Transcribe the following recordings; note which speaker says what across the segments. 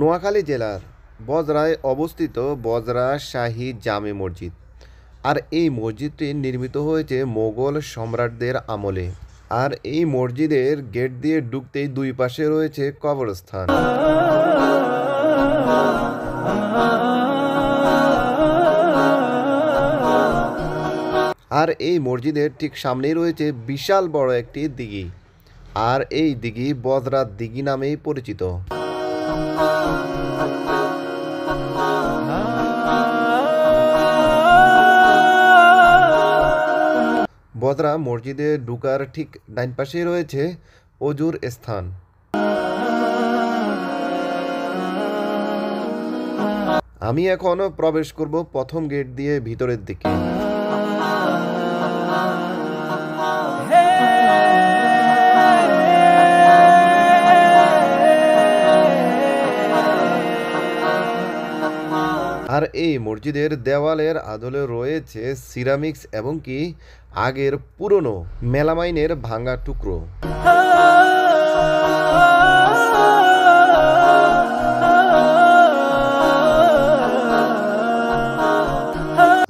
Speaker 1: নোয়াখালী জেলার বজরায় অবস্থিত বজরা শাহী জামে মসজিদ। আর এই মসজিদটি নির্মিত হয়েছে মোগল সম্রাটদের আমলে। আর এই মসজিদের গেট দিয়ে ঢুকতেই দুই পাশে রয়েছে কবরস্থান। আর এই মসজিদের ঠিক সামনেই রয়েছে বিশাল বড় একটি দিঘি। আর এই দিঘি বজরা দিঘি নামেই পরিচিত। বজরা মসজিদে ঢুকার ঠিক ডাইন পাশেই রয়েছে অজুর স্থান। আমি এখন প্রবেশ করব প্রথম গেট দিয়ে ভিতরের দিকে। আর এই মসজিদের দেওয়ালের আদলে রয়েছে সিরামিক্স এবং কি আগের পুরনো মেলামাইনের ভাঙা টুকরো।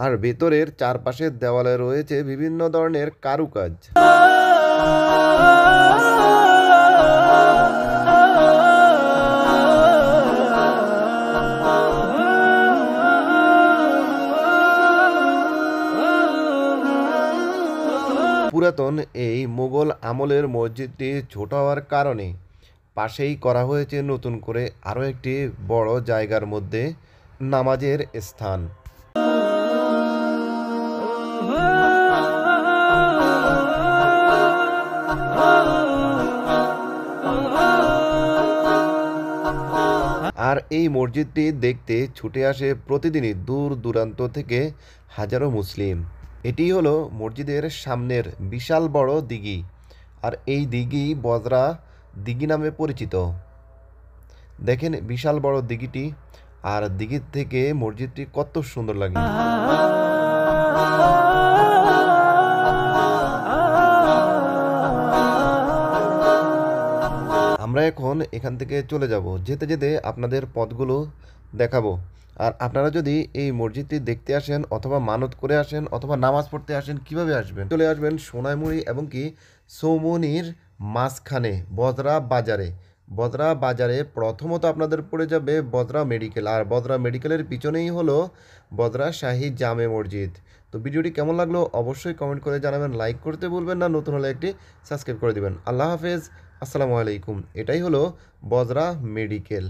Speaker 1: আর ভেতরের চারপাশের দেওয়ালে রয়েছে বিভিন্ন ধরনের কারুকাজ। পুরাতন এই মোগল আমলের মসজিদটি ছোট হওয়ার কারণে পাশেই করা হয়েছে নতুন করে আরও একটি বড় জায়গার মধ্যে নামাজের স্থান। আর এই মসজিদটি দেখতে ছুটে আসে প্রতিদিনই দূর দূরান্ত থেকে হাজারো মুসলিম। এটি হলো মসজিদের সামনের বিশাল বড় দিঘি। আর এই দিঘি বজরা দিঘি নামে পরিচিত। দেখেন বিশাল বড় দিঘিটি, আর দিঘির থেকে মসজিদটি কত সুন্দর লাগে। আমরা এখন এখান থেকে চলে যাব। যেতে যেতে আপনাদের পথগুলো দেখাবো। আর আপনারা যদি এই মসজিদটি দেখতে আসেন অথবা মানত করে আসেন অথবা নামাজ পড়তে আসেন, কিভাবে আসবেন? চলে আসবেন সোনাইমুড়ি এবং কি চৌমুহনীর মাঝখানে বজরা বাজারে। বজরা বাজারে প্রথমত আপনাদের পড়ে যাবে বজরা মেডিকেল। আর বজরা মেডিকেলের পিছনেই হলো বজরা শাহী জামে মসজিদ। তো ভিডিওটি কেমন লাগলো অবশ্যই কমেন্ট করে জানাবেন। লাইক করতে ভুলবেন না, নতুন হলে একটি সাবস্ক্রাইব করে দিবেন। আল্লাহ হাফেজ, আসসালামু আলাইকুম। এটাই হলো বজরা মেডিকেল।